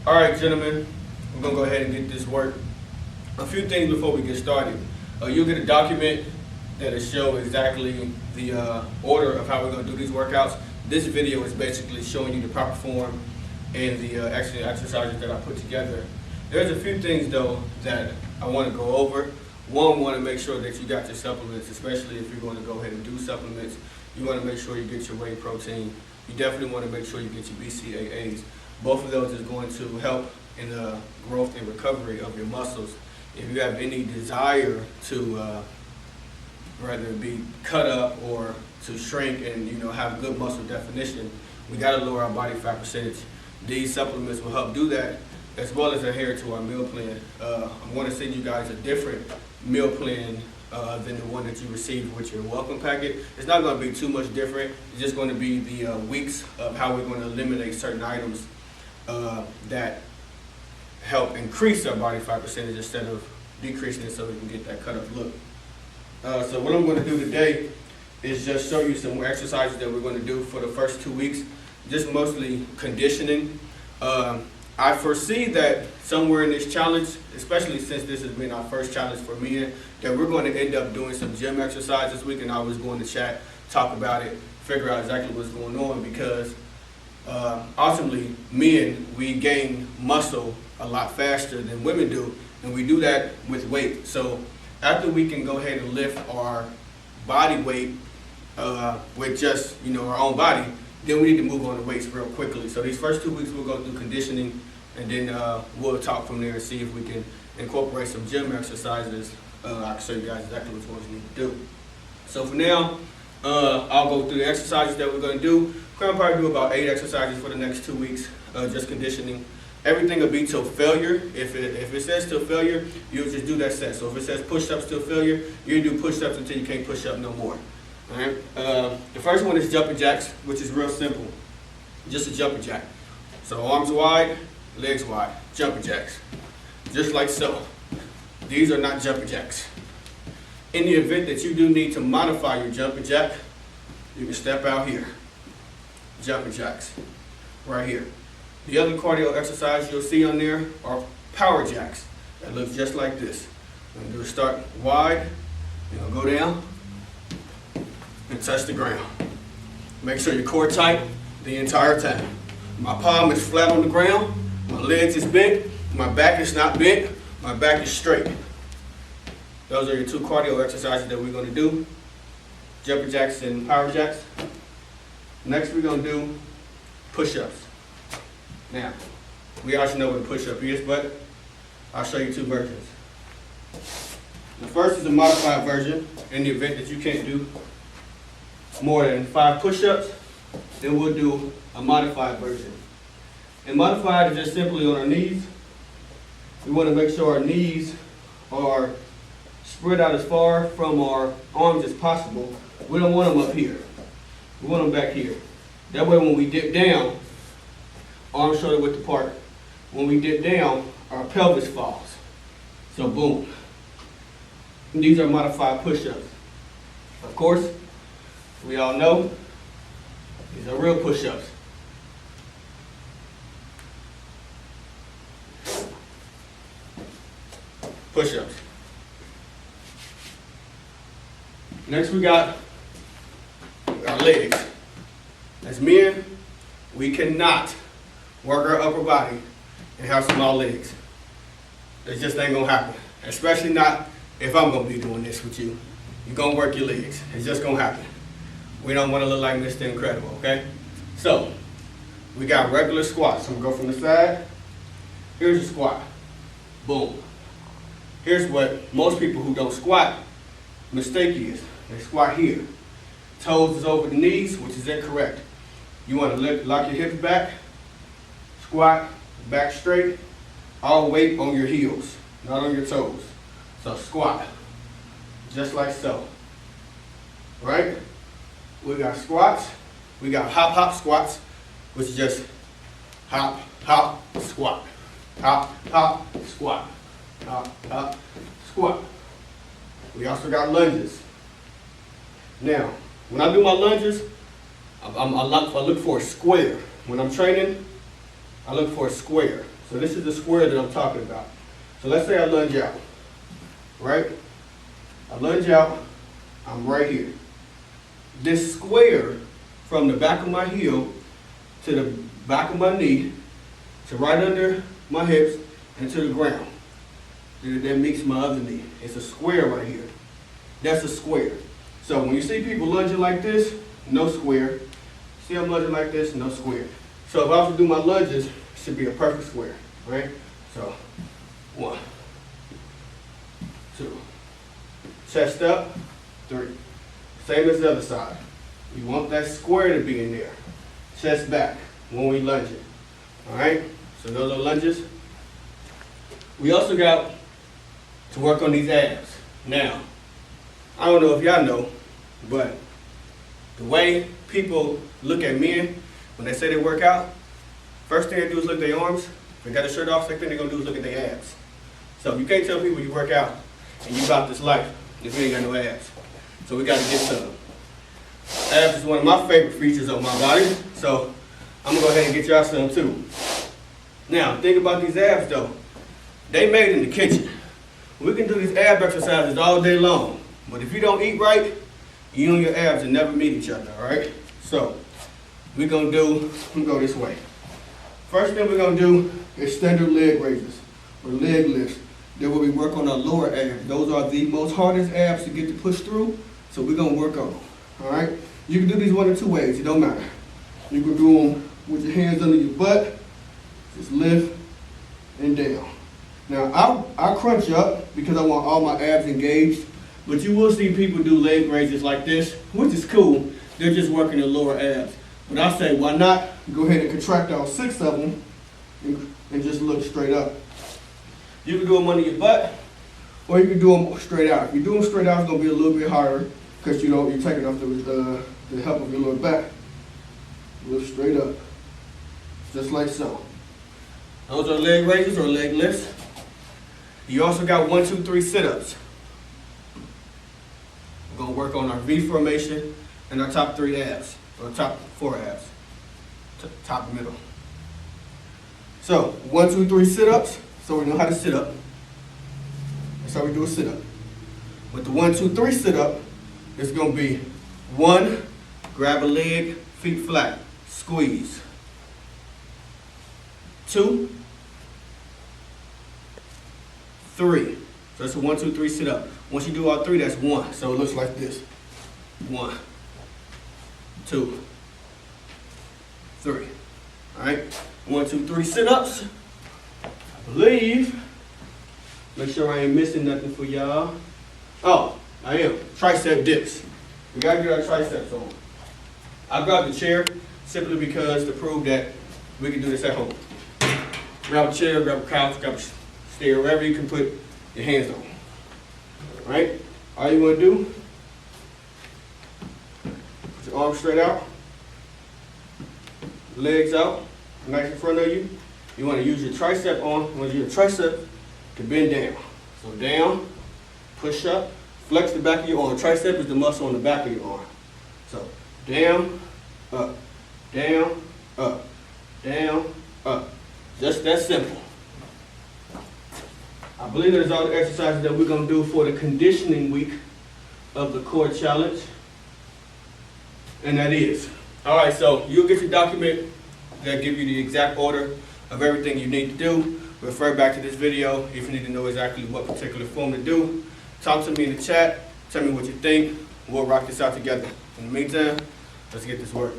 All right, gentlemen, we're gonna go ahead and get this work. A few things before we get started. You'll get a document that'll show exactly the order of how we're gonna do these workouts. This video is basically showing you the proper form and the exercises that I put together. There's a few things though that I want to go over. One, want to make sure that you got your supplements, especially if you're going to go ahead and do supplements. You want to make sure you get your whey protein. You definitely want to make sure you get your BCAAs. Both of those is going to help in the growth and recovery of your muscles. If you have any desire to whether it be cut up or to shrink and have good muscle definition, we got to lower our body fat percentage. These supplements will help do that, as well as adhere to our meal plan. I'm going to send you guys a different meal plan than the one that you received with your welcome packet. It's not going to be too much different. It's just going to be the weeks of how we're going to eliminate certain items that help increase our body fat percentage instead of decreasing it, so we can get that cut up look. So what I'm going to do today is just show you some more exercises that we're going to do for the first 2 weeks, just mostly conditioning. I foresee that somewhere in this challenge, especially since this has been our first challenge for me, that we're going to end up doing some gym exercise this week, and I was going to chat, talk about it, figure out exactly what's going on, because ultimately men, we gain muscle a lot faster than women do, and we do that with weight. So after we can go ahead and lift our body weight with just our own body, then we need to move on to weights real quickly. So these first 2 weeks we'll go through conditioning, and then we'll talk from there and see if we can incorporate some gym exercises. I can show you guys exactly which ones you need to do. So for now, I'll go through the exercises that we're going to do. We're going to probably do about 8 exercises for the next 2 weeks, just conditioning. Everything will be till failure. If it says till failure, you'll just do that set. So if it says push-ups till failure, you do push-ups until you can't push up no more. All right. The first one is jumping jacks, which is real simple. Just a jumping jack. So arms wide, legs wide, jumping jacks. Just like so. These are not jumping jacks. In the event that you do need to modify your jumping jack, you can step out here. Jumping jacks. Right here. The other cardio exercise you'll see on there are power jacks. That looks just like this. I'm going to start wide, go down, and touch the ground. Make sure your core tight the entire time. My palm is flat on the ground, my legs is bent, my back is not bent, my back is straight. Those are your 2 cardio exercises that we're going to do. Jumping jacks and power jacks. Next we're going to do push-ups. Now, we already know what a push-up is, but I'll show you 2 versions. The first is a modified version. In the event that you can't do more than 5 push-ups, then we'll do a modified version. And modified is just simply on our knees. We want to make sure our knees are spread out as far from our arms as possible. We don't want them up here. We want them back here. That way when we dip down, arms shoulder width apart. When we dip down, our pelvis falls. So boom. And these are modified push-ups. Of course, we all know these are real push-ups. Push-ups. Next we got our legs. As men, we cannot work our upper body and have small legs. It just ain't gonna happen. Especially not if I'm gonna be doing this with you. You're gonna work your legs. It's just gonna happen. We don't wanna look like Mr. Incredible, okay? So, we got regular squats. I'm gonna go from the side. Here's a squat. Boom. Here's what most people who don't squat mistake is. They squat here. Toes is over the knees, which is incorrect. You wanna lock your hips back, squat, back straight, all weight on your heels, not on your toes. So squat, just like so. Right? We got squats, we got hop squats, which is just hop, squat, hop, squat, hop, squat. We also got lunges. Now, when I do my lunges, I look for a square. When I'm training, I look for a square. So this is the square that I'm talking about. So let's say I lunge out, right? I lunge out, I'm right here. This square from the back of my heel to the back of my knee to right under my hips and to the ground. That meets my other knee. It's a square right here. That's a square. So when you see people lunging like this, no square. See I'm lunging like this, no square. So if I was to do my lunges, it should be a perfect square, right? So 1, 2, chest up, 3. Same as the other side. You want that square to be in there. Chest back when we lunge it. All right? So those are lunges. We also got to work on these abs. Now, I don't know if y'all know, but the way people look at men when they say they work out, first thing they do is look at their arms. If they got a shirt off, second thing they're gonna do is look at their abs. So you can't tell people you work out and you about this life if you ain't got no abs. So we gotta get some. Abs is one of my favorite features of my body, so I'm gonna go ahead and get y'all some too. Now, think about these abs though. They made in the kitchen. We can do these ab exercises all day long, but if you don't eat right, you and your abs will never meet each other, all right? So, we're gonna go this way. First thing we're gonna do is standard leg raises, or leg lifts. Then we work on our lower abs. Those are the most hardest abs to get to push through, so we're gonna work on them, all right? You can do these one of two ways, it don't matter. You can do them with your hands under your butt, just lift and down. Now, I crunch up because I want all my abs engaged, but you will see people do leg raises like this, which is cool. They're just working the lower abs. But I say, why not go ahead and contract all 6 of them and just look straight up. You can do them under your butt, or you can do them straight out. If you do them straight out, it's gonna be a little bit harder because you're taking off the help of your lower back. Lift straight up, just like so. Those are leg raises or leg lifts. You also got 1, 2, 3 sit-ups. We're gonna work on our V formation and our top 3 abs, or top 4 abs, top and middle. So 1, 2, 3 sit-ups, so we know how to sit up. That's how we do a sit-up. With the 1, 2, 3 sit-up, it's gonna be 1, grab a leg, feet flat, squeeze. 2, 3. So that's a 1, 2, 3 sit up. Once you do all 3, that's 1. So it looks like this. 1, 2, 3. All right. 1, 2, 3 sit ups. I believe. Make sure I ain't missing nothing for y'all. Oh, I am. Tricep dips. We gotta get our triceps on. I grabbed the chair simply because to prove that we can do this at home. Grab a chair, grab a couch, grab a stair, wherever you can put your hands on. All right? All you want to do, put your arms straight out, legs out, nice in front of you. You want to use your tricep on, you want to use your tricep to bend down. So down, push up, flex the back of your arm. Tricep is the muscle on the back of your arm. So down, up, down, up, down, up. Just that simple. I believe there's all the exercises that we're going to do for the conditioning week of the core challenge. And that is. All right, so you'll get your document that give you the exact order of everything you need to do. Refer back to this video if you need to know exactly what particular form to do. Talk to me in the chat. Tell me what you think. We'll rock this out together. In the meantime, let's get this work.